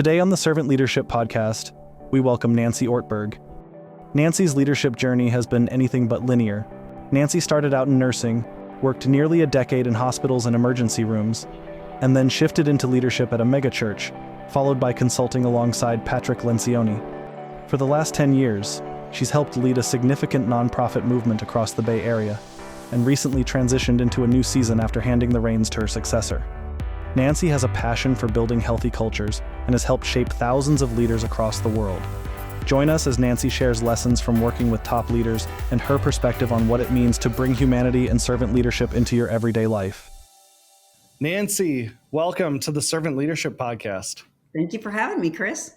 Today on the Servant Leadership Podcast, we welcome Nancy Ortberg. Nancy's leadership journey has been anything but linear. Nancy started out in nursing, worked nearly a decade in hospitals and emergency rooms, and then shifted into leadership at a megachurch, followed by consulting alongside Patrick Lencioni. For the last 10 years, she's helped lead a significant nonprofit movement across the Bay Area, and recently transitioned into a new season after handing the reins to her successor. Nancy has a passion for building healthy cultures and has helped shape thousands of leaders across the world. Join us as Nancy shares lessons from working with top leaders and her perspective on what it means to bring humanity and servant leadership into your everyday life. Nancy, welcome to the Servant Leadership Podcast. Thank you for having me, Chris.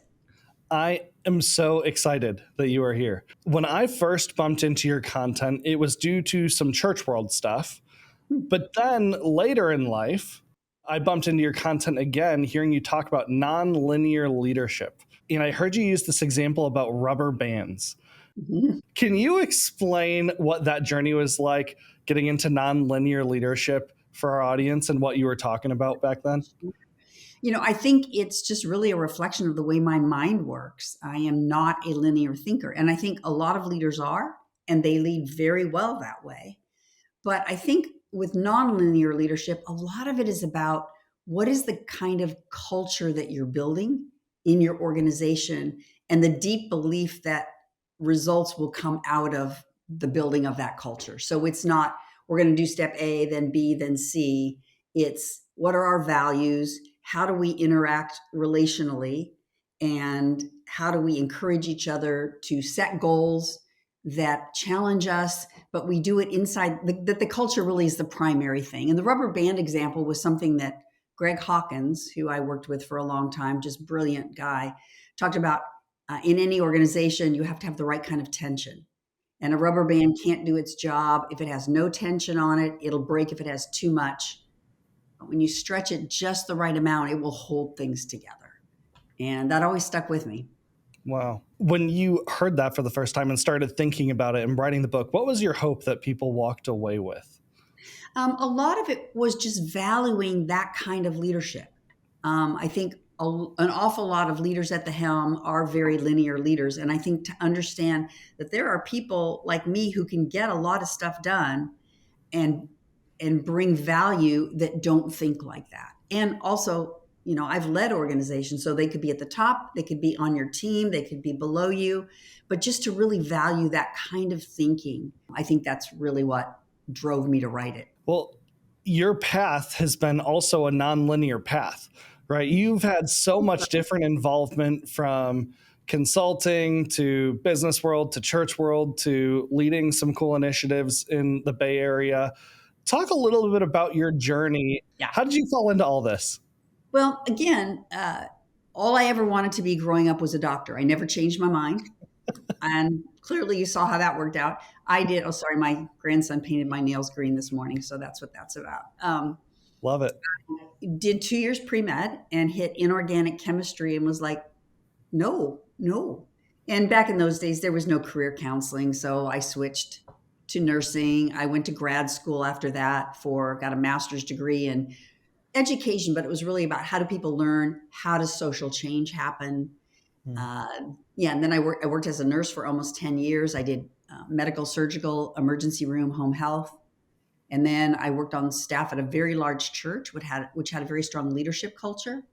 I am so excited that you are here. When I first bumped into your content, it was due to some church world stuff. But then later in life, I bumped into your content again, hearing you talk about nonlinear leadership. And I heard you use this example about rubber bands. Mm-hmm. Can you explain what that journey was like, getting into nonlinear leadership for our audience and what you were talking about back then? You know, I think it's just really a reflection of the way my mind works. I am not a linear thinker. And I think a lot of leaders are, and they lead very well that way. But I think with nonlinear leadership, a lot of it is about what is the kind of culture that you're building in your organization and the deep belief that results will come out of the building of that culture. So it's not, we're going to do step A, then B, then C. It's what are our values? How do we interact relationally? And how do we encourage each other to set goals that challenge us, but we do it inside, that the culture really is the primary thing. And the rubber band example was something that Greg Hawkins, who I worked with for a long time, just brilliant guy, talked about in any organization, you have to have the right kind of tension. And a rubber band can't do its job. If it has no tension on it, it'll break if it has too much. But when you stretch it just the right amount, it will hold things together. And that always stuck with me. Wow. When you heard that for the first time and started thinking about it and writing the book, what was your hope that people walked away with? A lot of it was just valuing that kind of leadership. I think an awful lot of leaders at the helm are very linear leaders. And I think to understand that there are people like me who can get a lot of stuff done and bring value that don't think like that. And also, you know, I've led organizations, so they could be at the top, they could be on your team, they could be below you, but just to really value that kind of thinking, I think that's really what drove me to write it. Well, your path has been also a nonlinear path, right? You've had so much different involvement, from consulting to business world to church world to leading some cool initiatives in the Bay Area. Talk a little bit about your journey. Yeah. How did you fall into all this? Well, again, all I ever wanted to be growing up was a doctor. I never changed my mind. And clearly you saw how that worked out. I did. Oh, sorry. My grandson painted my nails green this morning. So that's what that's about. Love it. I did 2 years pre-med and hit inorganic chemistry and was like, no. And back in those days, there was no career counseling. So I switched to nursing. I went to grad school after that got a master's degree in education, but it was really about how do people learn, how does social change happen. And then I worked as a nurse for almost 10 years. I did medical, surgical, emergency room, home health. And then I worked on staff at a very large church, which had a very strong leadership culture.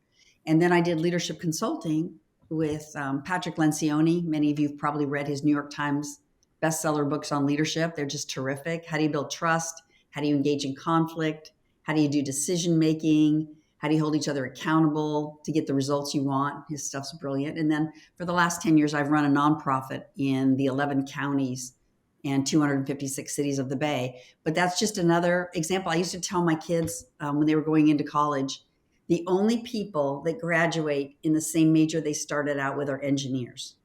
And then I did leadership consulting with Patrick Lencioni. Many of you have probably read his New York Times bestseller books on leadership. They're just terrific. How do you build trust? How do you engage in conflict? How do you do decision-making? How do you hold each other accountable to get the results you want? His stuff's brilliant. And then for the last 10 years, I've run a nonprofit in the 11 counties and 256 cities of the Bay. But that's just another example. I used to tell my kids when they were going into college, the only people that graduate in the same major they started out with are engineers.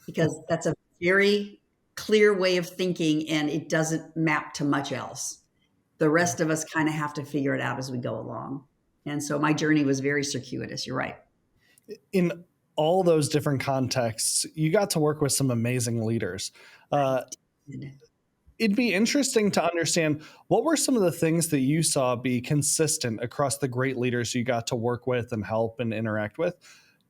Because that's a very clear way of thinking and it doesn't map to much else. The rest of us kind of have to figure it out as we go along. And so my journey was very circuitous. You're right. In all those different contexts, you got to work with some amazing leaders. It'd be interesting to understand, what were some of the things that you saw be consistent across the great leaders you got to work with and help and interact with?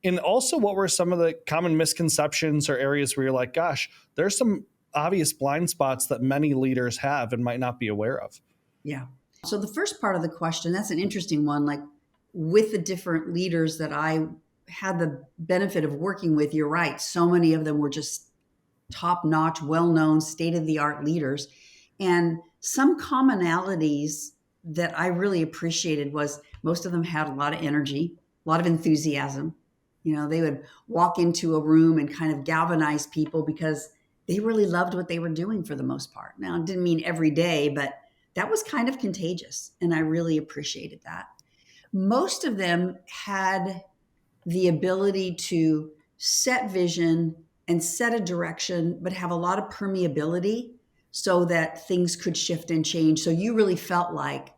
And also, what were some of the common misconceptions or areas where you're like, gosh, there's some obvious blind spots that many leaders have and might not be aware of? Yeah. So the first part of the question, that's an interesting one. Like with the different leaders that I had the benefit of working with, you're right. So many of them were just top notch, well known, state of the art leaders. And some commonalities that I really appreciated was most of them had a lot of energy, a lot of enthusiasm. You know, they would walk into a room and kind of galvanize people because they really loved what they were doing for the most part. Now, it didn't mean every day, but that was kind of contagious. And I really appreciated that. Most of them had the ability to set vision and set a direction, but have a lot of permeability so that things could shift and change. So you really felt like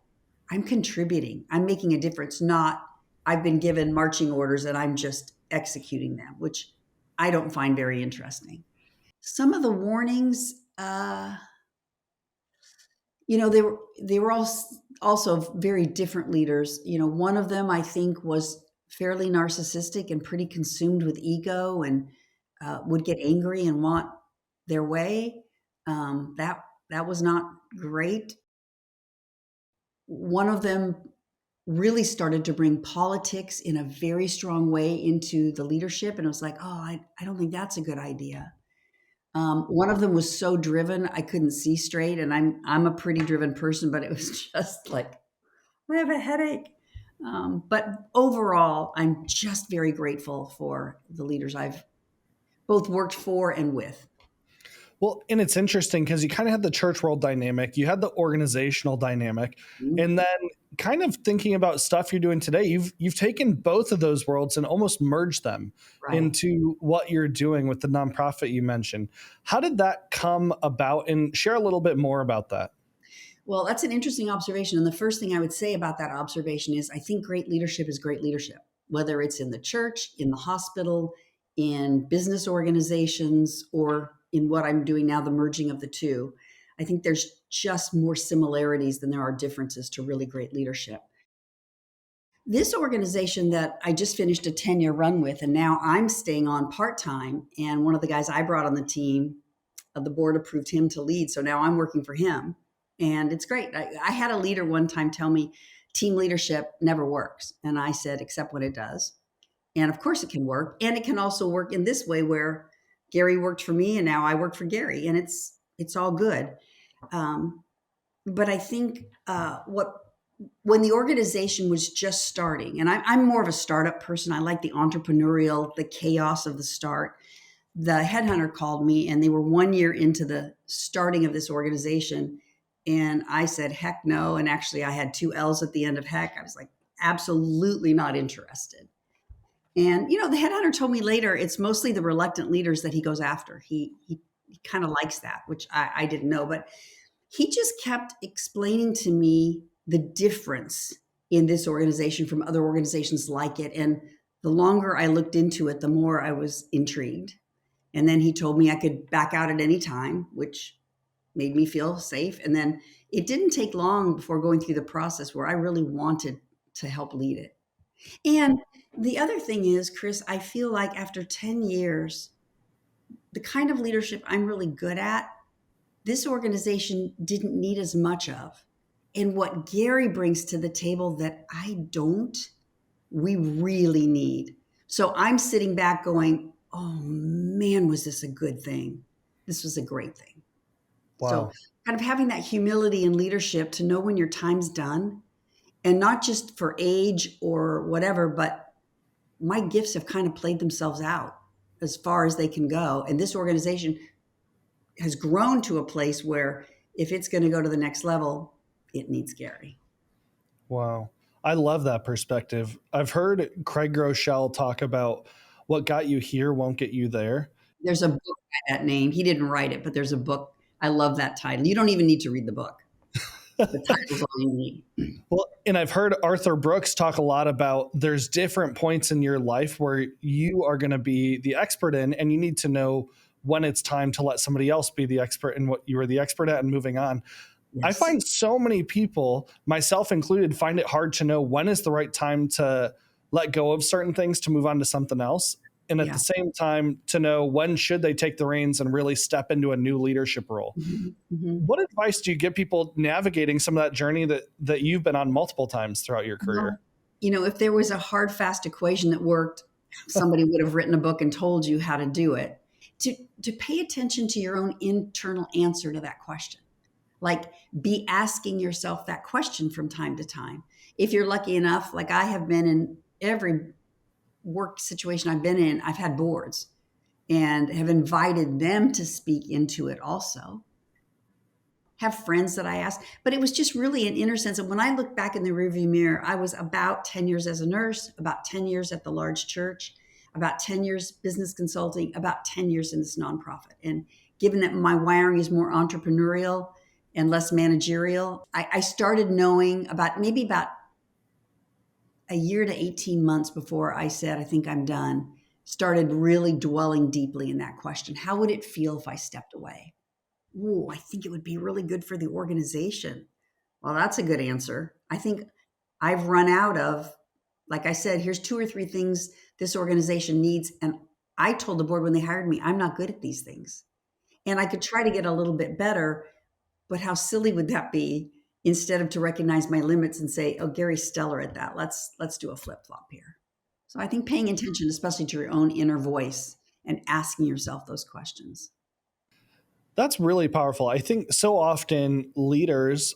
I'm contributing, I'm making a difference, not I've been given marching orders and I'm just executing them, which I don't find very interesting. Some of the warnings, they were all also very different leaders. You know, one of them I think was fairly narcissistic and pretty consumed with ego and would get angry and want their way. That was not great. One of them really started to bring politics in a very strong way into the leadership, and it was like, oh, I don't think that's a good idea. One of them was so driven I couldn't see straight, and I'm a pretty driven person, but it was just like I have a headache. But overall, I'm just very grateful for the leaders I've both worked for and with. Well, and it's interesting because you kind of had the church world dynamic, you had the organizational dynamic, Mhm. and then kind of thinking about stuff you're doing today, you've taken both of those worlds and almost merged them Right. into what you're doing with the nonprofit you mentioned. How did that come about? And share a little bit more about that. Well, that's an interesting observation. And the first thing I would say about that observation is I think great leadership is great leadership, whether it's in the church, in the hospital, in business organizations, or in what I'm doing now, the merging of the two. I think there's just more similarities than there are differences to really great leadership. This organization that I just finished a 10-year run with, and now I'm staying on part time, and one of the guys I brought on the team, the board approved him to lead. So now I'm working for him. And it's great. I had a leader one time tell me team leadership never works. And I said, except when it does. And of course it can work. And it can also work in this way where Gary worked for me and now I work for Gary. And it's all good. Um, but I think what when the organization was just starting, and I'm more of a startup person. I like the entrepreneurial, the chaos of the start. The headhunter called me and they were 1 year into the starting of this organization. And I said, heck no. And actually, I had two L's at the end of heck. I was like, absolutely not interested. And, the headhunter told me later it's mostly the reluctant leaders that he goes after. He kind of likes that, which I didn't know. But he just kept explaining to me the difference in this organization from other organizations like it. And the longer I looked into it, the more I was intrigued. And then he told me I could back out at any time, which made me feel safe. And then it didn't take long before going through the process where I really wanted to help lead it. And the other thing is, Chris, I feel like after 10 years, the kind of leadership I'm really good at, this organization didn't need as much of. And what Gary brings to the table that I don't, we really need. So I'm sitting back going, oh man, was this a good thing? This was a great thing. So Wow. kind of having that humility and leadership to know when your time's done and not just for age or whatever, but my gifts have kind of played themselves out as far as they can go. And this organization has grown to a place where if it's going to go to the next level, it needs Gary. Wow. I love that perspective. I've heard Craig Groeschel talk about what got you here won't get you there. There's a book by that name. He didn't write it, but there's a book. I love that title. You don't even need to read the book. The title's all you need. Well, and I've heard Arthur Brooks talk a lot about there's different points in your life where you are going to be the expert in, and you need to know when it's time to let somebody else be the expert in what you were the expert at and moving on. I Yes. find so many people, myself included, find it hard to know when is the right time to let go of certain things to move on to something else. And at Yeah. the same time, to know when should they take the reins and really step into a new leadership role. Mm-hmm. What advice do you give people navigating some of that journey that you've been on multiple times throughout your career? Well, if there was a hard, fast equation that worked, somebody would have written a book and told you how to do it. To pay attention to your own internal answer to that question. Like, be asking yourself that question from time to time. If you're lucky enough, like I have been in every work situation I've been in, I've had boards and have invited them to speak into it also. Have friends that I asked, but it was just really an inner sense. And when I look back in the rearview mirror, I was about 10 years as a nurse, about 10 years at the large church, about 10 years business consulting, about 10 years in this nonprofit. And given that my wiring is more entrepreneurial and less managerial, I started knowing about a year to 18 months before I said, I think I'm done, started really dwelling deeply in that question. How would it feel if I stepped away? Ooh, I think it would be really good for the organization. Well, that's a good answer. I think I've run out of, like I said, here's 2 or 3 things this organization needs. And I told the board when they hired me, I'm not good at these things. And I could try to get a little bit better, but how silly would that be instead of to recognize my limits and say, oh, Gary's stellar at that. Let's do a flip flop here. So I think paying attention, especially to your own inner voice and asking yourself those questions. That's really powerful. I think so often leaders,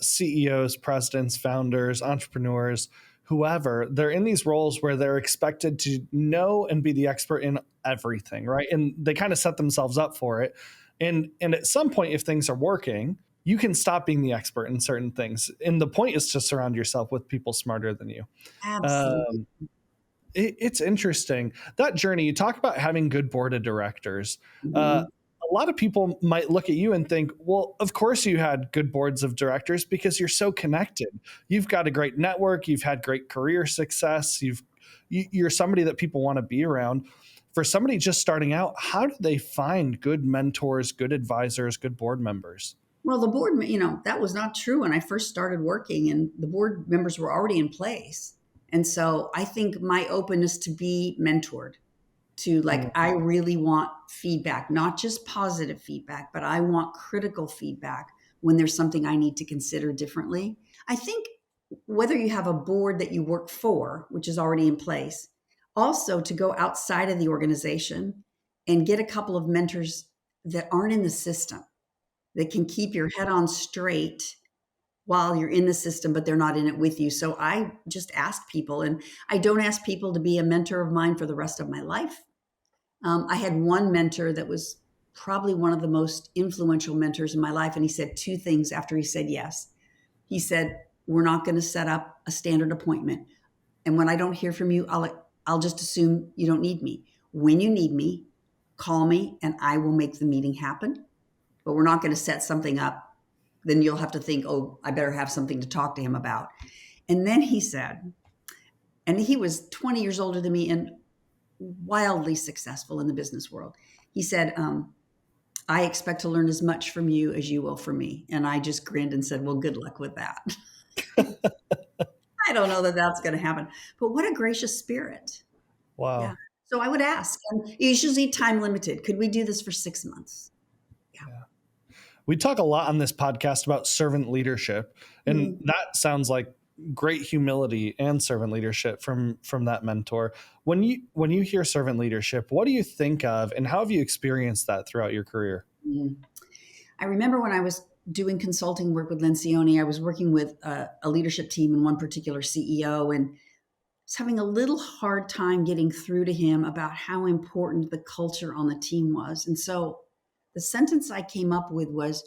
CEOs, presidents, founders, entrepreneurs, whoever, they're in these roles where they're expected to know and be the expert in everything, right? And they kind of set themselves up for it. And at some point, if things are working, you can stop being the expert in certain things. And the point is to surround yourself with people smarter than you. Absolutely. Um, it's interesting. That journey, you talk about having good board of directors. Mhm. A lot of people might look at you and think, well, of course you had good boards of directors because you're so connected. You've got a great network. You've had great career success. You're somebody that people want to be around. For somebody just starting out, how do they find good mentors, good advisors, good board members? Well, the board, that was not true when I first started working, and the board members were already in place. And so I think my openness to be mentored, to Mm. like, I really want feedback, not just positive feedback, but I want critical feedback when there's something I need to consider differently. I think whether you have a board that you work for, which is already in place, also to go outside of the organization and get a couple of mentors that aren't in the system, that can keep your head on straight while you're in the system, but they're not in it with you. So I just ask people, and I don't ask people to be a mentor of mine for the rest of my life. I had one mentor that was probably one of the most influential mentors in my life. And he said 2 things after he said yes. He said, we're not going to set up a standard appointment. And when I don't hear from you, I'll just assume you don't need me. When you need me, call me and I will make the meeting happen. But we're not going to set something up. Then you'll have to think, oh, I better have something to talk to him about. And then he said, and he was 20 years older than me and wildly successful in the business world. He said, I expect to learn as much from you as you will from me. And I just grinned and said, well, good luck with that. I don't know that that's going to happen, but what a gracious spirit. Yeah. Wow. So I would ask, and it's usually time limited. Could we do this for 6 months? Yeah. Yeah. We talk a lot on this podcast about servant leadership, and Mhm. that sounds like great humility and servant leadership from that mentor. When you hear servant leadership, what do you think of, and how have you experienced that throughout your career? Mhm. I remember when I was doing consulting work with Lencioni, I was working with a leadership team and one particular CEO, and was having a little hard time getting through to him about how important the culture on the team was. And so the sentence I came up with was,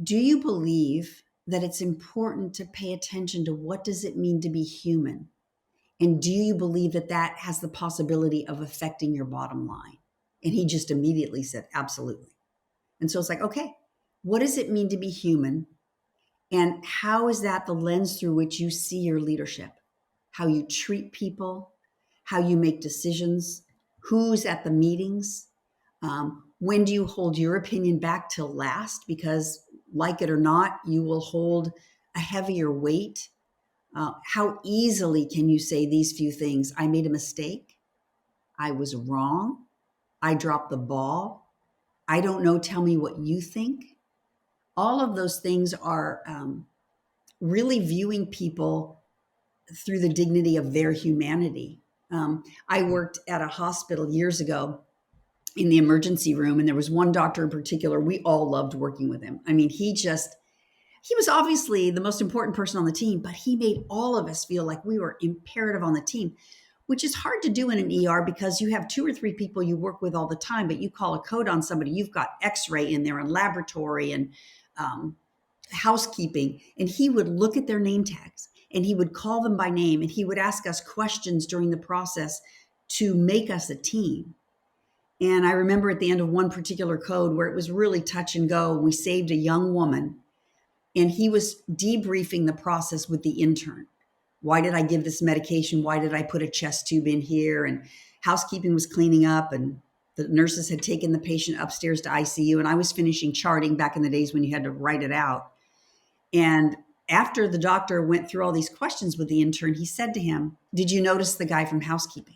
do you believe that it's important to pay attention to what does it mean to be human? And do you believe that that has the possibility of affecting your bottom line? And he just immediately said, absolutely. And so it's like, okay, what does it mean to be human? And how is that the lens through which you see your leadership? How you treat people, how you make decisions, who's at the meetings? When do you hold your opinion back till last? Because, like it or not, you will hold a heavier weight How easily can you say these few things? I made a mistake. I was wrong. I dropped the ball. I don't know. Tell me what you think. All of those things are really viewing people through the dignity of their humanity. I worked at a hospital years ago in the emergency room, and there was one doctor in particular. We all loved working with him. I mean, he was obviously the most important person on the team, but he made all of us feel like we were imperative on the team, which is hard to do in an ER because you have 2 or 3 people you work with all the time, but you call a code on somebody, you've got x-ray in there and laboratory and um, housekeeping. And he would look at their name tags and he would call them by name and he would ask us questions during the process to make us a team. And I remember at the end of one particular code where it was really touch and go, we saved a young woman and he was debriefing the process with the intern. Why did I give this medication? Why did I put a chest tube in here? And housekeeping was cleaning up and the nurses had taken the patient upstairs to ICU and I was finishing charting back in the days when you had to write it out. And after the doctor went through all these questions with the intern, he said to him, "Did you notice the guy from housekeeping?"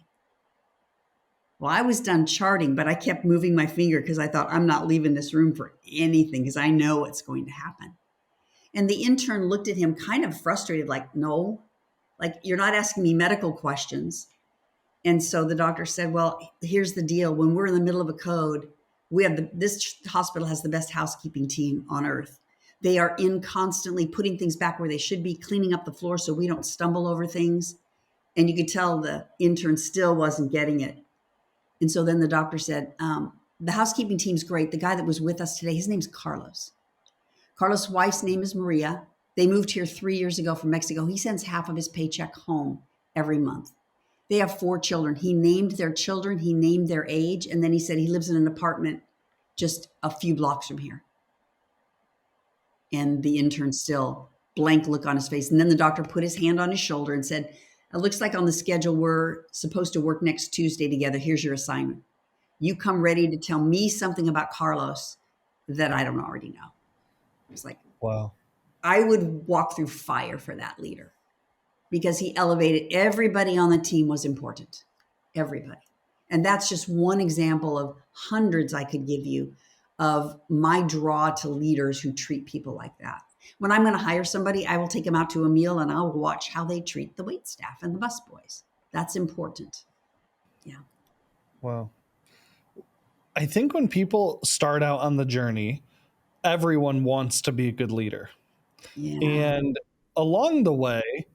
Well, I was done charting, but I kept moving my finger because I thought, I'm not leaving this room for anything because I know what's going to happen. And the intern looked at him kind of frustrated, like, no, like, you're not asking me medical questions. And so the doctor said, well, here's the deal. When we're in the middle of a code, this hospital has the best housekeeping team on earth. They are in constantly putting things back where they should be, cleaning up the floor so we don't stumble over things. And you could tell the intern still wasn't getting it. And so then the doctor said, the housekeeping team's great. The guy that was with us today, his name's Carlos. Carlos' wife's name is Maria. They moved here 3 years ago from Mexico. He sends half of his paycheck home every month. They have 4 children. He named their children. He named their age. And then he said he lives in an apartment just a few blocks from here. And the intern still blank look on his face. And then the doctor put his hand on his shoulder and said, it looks like on the schedule we're supposed to work next Tuesday together. Here's your assignment. You come ready to tell me something about Carlos that I don't already know. It was like, Wow. I would walk through fire for that leader because he elevated everybody on the team was important. Everybody. And that's just one example of hundreds I could give you of my draw to leaders who treat people like that. When I'm going to hire somebody, I will take them out to a meal and I'll watch how they treat the wait staff and the busboys. That's important. Yeah. Wow. I think when people start out on the journey, everyone wants to be a good leader. Yeah. And along the way,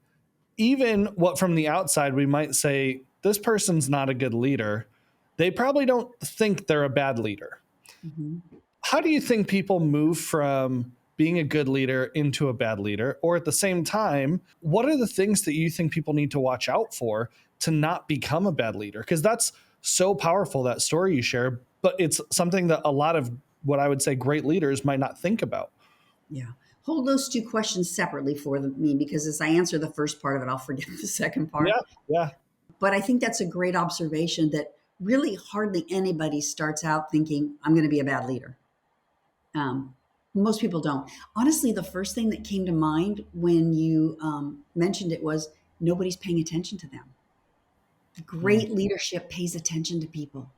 even what from the outside we might say, this person's not a good leader, they probably don't think they're a bad leader. Mm-hmm. How do you think people move from being a good leader into a bad leader? Or at the same time, what are the things that you think people need to watch out for to not become a bad leader? Because that's so powerful, that story you share, but it's something that a lot of what I would say great leaders might not think about. Yeah. Hold those 2 questions separately for me because as I answer the first part of it, I'll forget the second part. Yeah. But I think that's a great observation that really hardly anybody starts out thinking, I'm going to be a bad leader. Most people don't. Honestly, the first thing that came to mind when you mentioned it was nobody's paying attention to them. Great leadership pays attention to people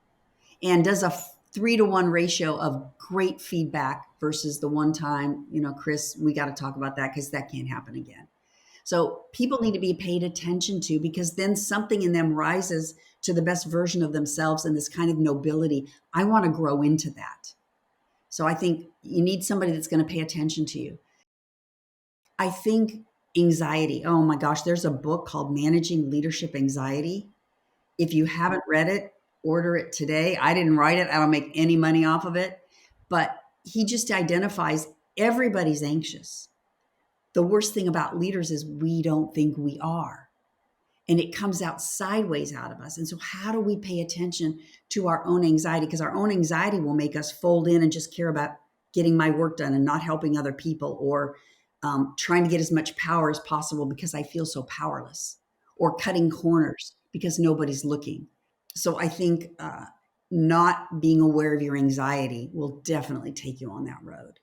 and does a 3-to-1 ratio of great feedback versus the one time, Chris, we got to talk about that because that can't happen again. So people need to be paid attention to because then something in them rises to the best version of themselves and this kind of nobility. I want to grow into that. So I think you need somebody that's going to pay attention to you. I think anxiety. Oh my gosh, there's a book called Managing Leadership Anxiety. If you haven't read it, order it today. I didn't write it. I don't make any money off of it. But he just identifies everybody's anxious. The worst thing about leaders is we don't think we are. And it comes out sideways out of us. And so how do we pay attention to our own anxiety? Because our own anxiety will make us fold in and just care about getting my work done and not helping other people or trying to get as much power as possible because I feel so powerless or cutting corners because nobody's looking. So I think not being aware of your anxiety will definitely take you on that road.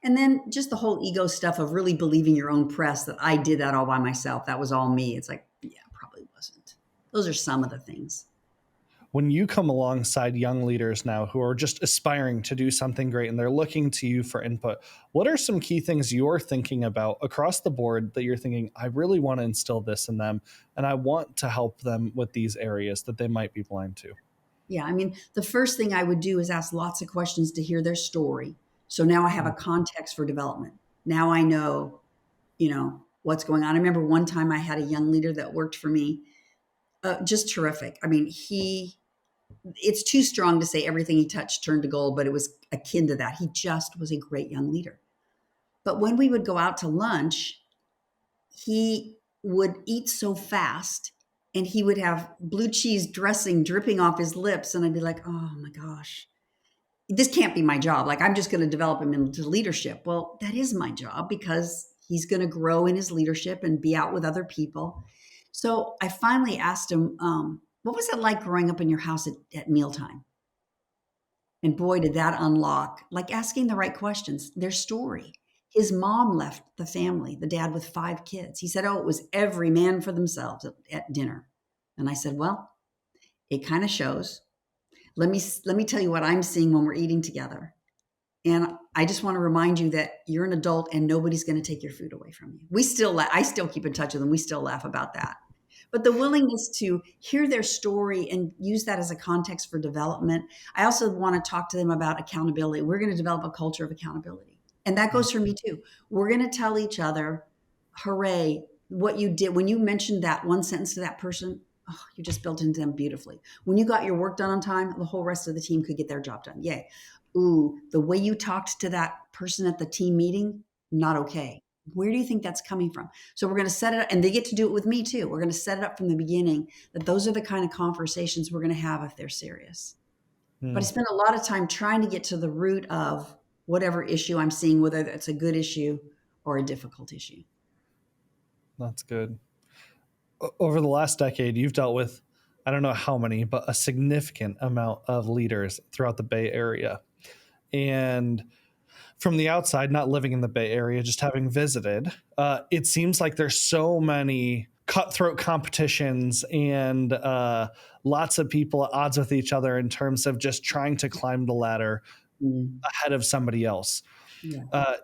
And then just the whole ego stuff of really believing your own press that I did that all by myself. That was all me. It's like, yeah, probably wasn't. Those are some of the things. When you come alongside young leaders now who are just aspiring to do something great and they're looking to you for input, what are some key things you're thinking about across the board that you're thinking, I really want to instill this in them and I want to help them with these areas that they might be blind to? Yeah, I mean, the first thing I would do is ask lots of questions to hear their story. So now I have a context for development. Now I know, what's going on. I remember one time I had a young leader that worked for me, just terrific. I mean, it's too strong to say everything he touched turned to gold, but it was akin to that. He just was a great young leader. But when we would go out to lunch, he would eat so fast and he would have blue cheese dressing dripping off his lips. And I'd be like, oh my gosh, this can't be my job. Like, I'm just going to develop him into leadership. Well, that is my job because he's going to grow in his leadership and be out with other people. So I finally asked him, what was it like growing up in your house at mealtime? And boy, did that unlock, like asking the right questions, their story. His mom left the family, the dad with 5 kids. He said, oh, it was every man for themselves at dinner. And I said, well, it kind of shows. Let me tell you what I'm seeing when we're eating together. And I just want to remind you that you're an adult and nobody's going to take your food away from you. I still keep in touch with them. We still laugh about that. But the willingness to hear their story and use that as a context for development. I also want to talk to them about accountability. We're going to develop a culture of accountability. And that goes for me too. We're going to tell each other, hooray, what you did. When you mentioned that one sentence to that person, oh, you just built into them beautifully. When you got your work done on time, the whole rest of the team could get their job done. Yay. Ooh, the way you talked to that person at the team meeting, not okay. Where do you think that's coming from? So we're going to set it up, and they get to do it with me too. We're going to set it up from the beginning that those are the kind of conversations we're going to have if they're serious. But I spend a lot of time trying to get to the root of whatever issue I'm seeing, whether it's a good issue or a difficult issue. That's good. Over the last decade, you've dealt with, I don't know how many, but a significant amount of leaders throughout the Bay Area. And from the outside, not living in the Bay Area, just having visited, it seems like there's so many cutthroat competitions and lots of people at odds with each other in terms of just trying to climb the ladder ahead of somebody else. Yeah.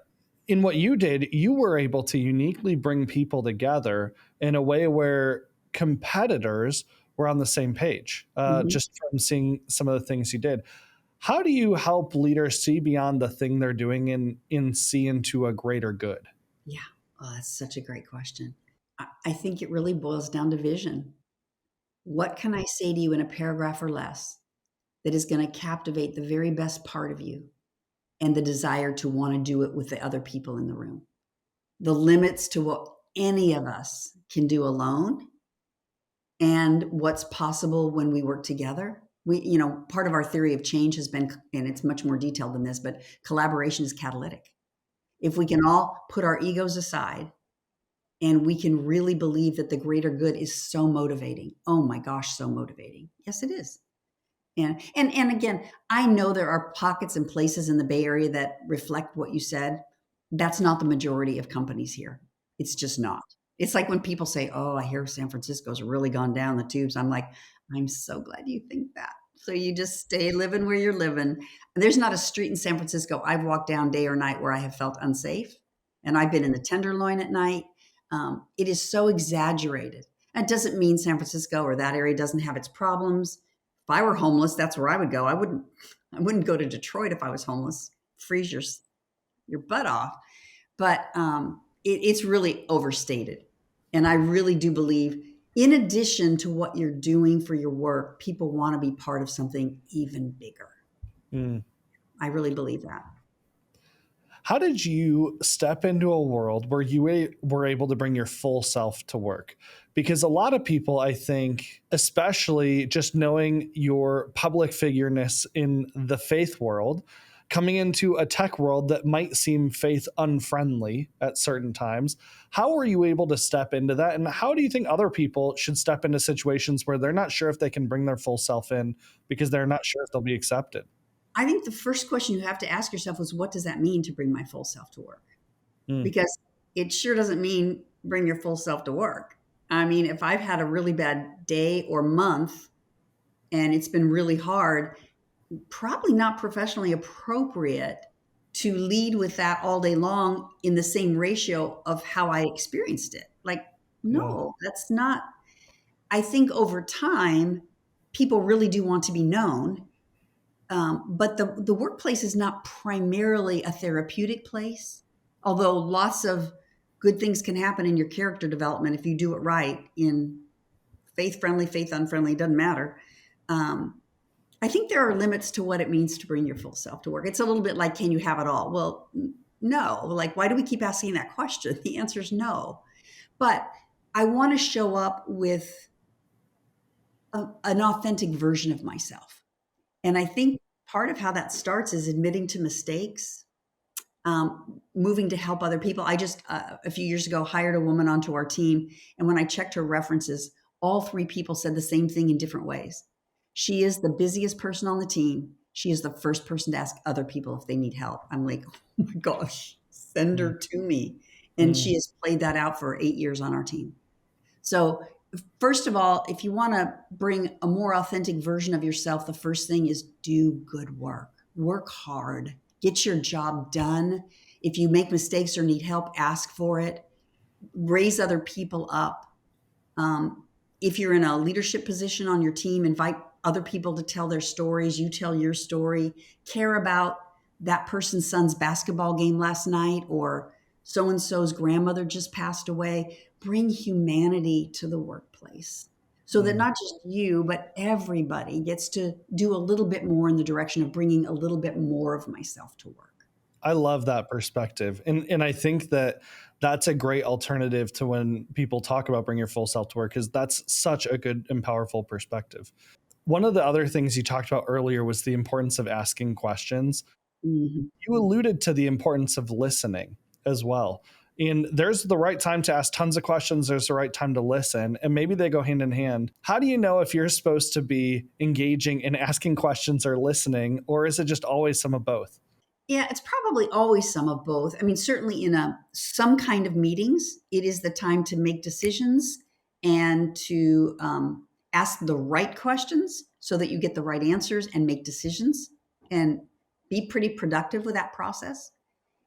In what you did, you were able to uniquely bring people together in a way where competitors were on the same page, just from seeing some of the things you did. How do you help leaders see beyond the thing they're doing and see into a greater good? Yeah. Oh, that's such a great question. I think it really boils down to vision. What can I say to you in a paragraph or less that is going to captivate the very best part of you and the desire to want to do it with the other people in the room? The limits to what any of us can do alone and what's possible when we work together. Part of our theory of change has been, and it's much more detailed than this, but collaboration is catalytic. If we can all put our egos aside and we can really believe that the greater good is so motivating. Oh my gosh, so motivating. Yes, it is. And again, I know there are pockets and places in the Bay Area that reflect what you said. That's not the majority of companies here. It's just not. It's like when people say, "Oh, I hear San Francisco's really gone down the tubes." I'm like, "I'm so glad you think that." So you just stay living where you're living. There's not a street in San Francisco I've walked down day or night where I have felt unsafe. And I've been in the Tenderloin at night. It is so exaggerated. That doesn't mean San Francisco or that area doesn't have its problems. If I were homeless, that's where I would go. I wouldn't go to Detroit if I was homeless. Freeze your butt off. But it's really overstated. And I really do believe, in addition to what you're doing for your work, people want to be part of something even bigger. I really believe that. How did you step into a world where you were able to bring your full self to work? Because a lot of people, I think, especially just knowing your public figureness in the faith world, coming into a tech world that might seem faith unfriendly at certain times, how were you able to step into that? And how do you think other people should step into situations where they're not sure if they can bring their full self in because they're not sure if they'll be accepted? I think the first question you have to ask yourself is, what does that mean to bring my full self to work? Mm, Because it sure doesn't mean bring your full self to work. I mean, if I've had a really bad day or month and it's been really hard, probably not professionally appropriate to lead with that all day long in the same ratio of how I experienced it. Like, yeah. no, that's not. I think over time, people really do want to be known. But the workplace is not primarily a therapeutic place, although lots of good things can happen in your character development if you do it right in faith friendly, faith unfriendly, doesn't matter. Um, I think there are limits to what it means to bring your full self to work. It's a little bit like, can you have it all? Well, no. Like, why do we keep asking that question? The answer is no. But I want to show up with an authentic version of myself. And I think part of how that starts is admitting to mistakes, moving to help other people. I just, a few years ago, hired a woman onto our team. And when I checked her references, all three people said the same thing in different ways. She is the busiest person on the team. She is the first person to ask other people if they need help. I'm like, oh my gosh, send Mm, her to me. And mm, she has played that out for 8 years on our team. So, first of all, if you want to bring a more authentic version of yourself, the first thing is do good work. Work hard. Get your job done. If you make mistakes or need help, ask for it. Raise other people up. If you're in a leadership position on your team, invite other people to tell their stories. You tell your story. Care about that person's son's basketball game last night, or so and so's grandmother just passed away. Bring humanity to the workplace so that mm. not just you, but everybody gets to do a little bit more in the direction of bringing a little bit more of myself to work. I love that perspective. And I think that that's a great alternative to when people talk about bring your full self to work, because that's such a good and powerful perspective. One of the other things you talked about earlier was the importance of asking questions. Mhm. You alluded to the importance of listening as well. And there's the right time to ask tons of questions. There's the right time to listen, and maybe they go hand in hand. How do you know if you're supposed to be engaging in asking questions or listening, or is it just always some of both? Yeah, it's probably always some of both. I mean, certainly in some kind of meetings, it is the time to make decisions and to ask the right questions so that you get the right answers and make decisions and be pretty productive with that process.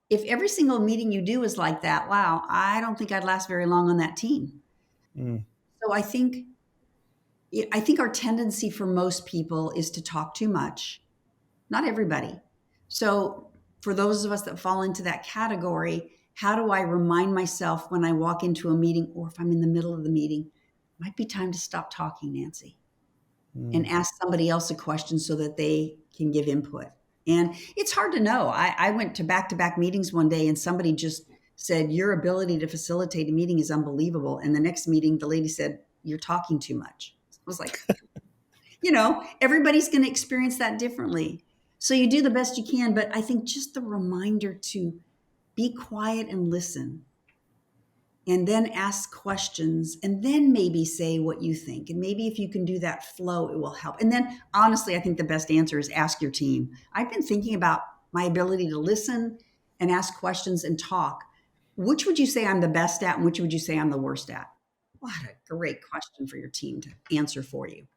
If every single meeting you do is like that, wow, I don't think I'd last very long on that team. Mm, So I think our tendency for most people is to talk too much, not everybody. So, for those of us that fall into that category, how do I remind myself when I walk into a meeting or if I'm in the middle of the meeting, might be time to stop talking, Nancy, and mm, ask somebody else a question so that they can give input? And it's hard to know. I went to back meetings one day and somebody just said, your ability to facilitate a meeting is unbelievable. And the next meeting, the lady said, you're talking too much. I was like, everybody's going to experience that differently. So you do the best you can, but I think just the reminder to be quiet and listen, and then ask questions, and then maybe say what you think. And maybe if you can do that flow, it will help. And then honestly, I think the best answer is ask your team. I've been thinking about my ability to listen and ask questions and talk. Which would you say I'm the best at, and which would you say I'm the worst at? What a great question for your team to answer for you.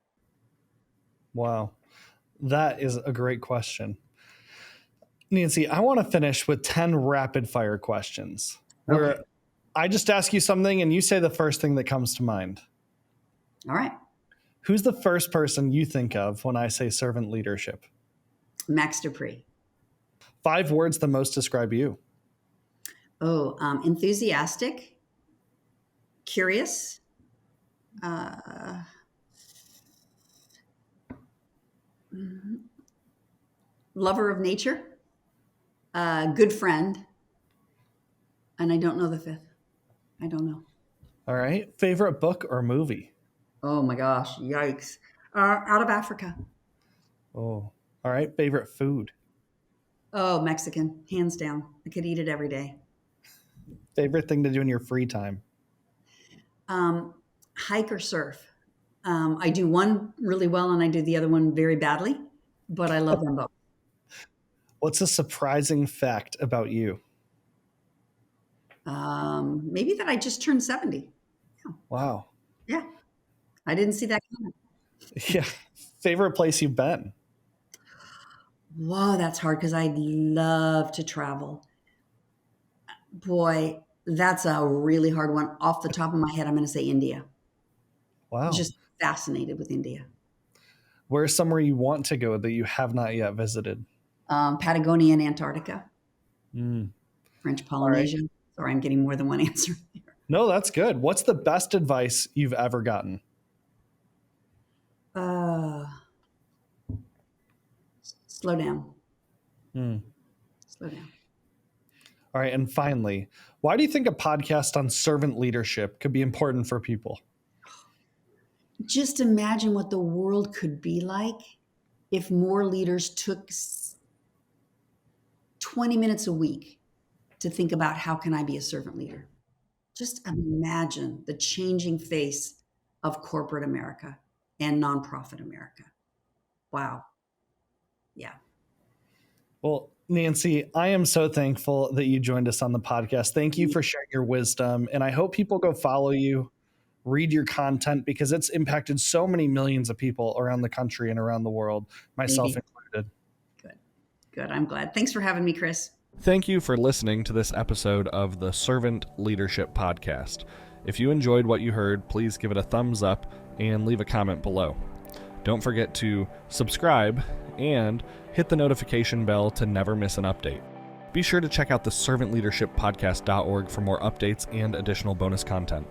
wow. That is a great question. Nancy, I want to finish with 10 rapid fire questions Okay. where I just ask you something and you say the first thing that comes to mind. All right. Who's the first person you think of when I say servant leadership? Max Dupree. 5 words that most describe you. Oh, enthusiastic, curious, uh, lover of nature, good friend, and I don't know the fifth. I don't know. All right. Favorite book or movie? Oh my gosh, yikes. Out of Africa. Oh, all right. Favorite food? Oh, Mexican, hands down. I could eat it every day. Favorite thing to do in your free time? Um, Hike or surf. I do one really well and I do the other one very badly, but I love them both. What's a surprising fact about you? Maybe that I just turned 70. Wow. Yeah. I didn't see that coming. Yeah. Favorite place you've been? Wow, that's hard because I'd love to travel. Boy, that's a really hard one. Off the top of my head, I'm going to say India. I was Wow. just fascinated with India. Where's somewhere you want to go that you have not yet visited? Patagonia and Antarctica, Mm. French All right. Polynesia. Sorry, I'm getting more than one answer there. No, that's good. What's the best advice you've ever gotten? Uh, slow down. Mm. Slow down. All right. And finally, why do you think a podcast on servant leadership could be important for people? Just imagine what the world could be like if more leaders took 20 minutes a week to think about how can I be a servant leader. Just imagine the changing face of corporate America and nonprofit America. Wow. Yeah. Well, Nancy, I am so thankful that you joined us on the podcast. Thank you for sharing your wisdom. And I hope people go follow you, read your content, because it's impacted so many millions of people around the country and around the world, myself Maybe. included. Good. Good. I'm glad. Thanks for having me, Chris. Thank you for listening to this episode of the Servant Leadership Podcast. If you enjoyed what you heard, please give it a thumbs up and leave a comment below. Don't forget to subscribe and hit the notification bell to never miss an update. Be sure to check out the servantleadershippodcast.org for more updates and additional bonus content.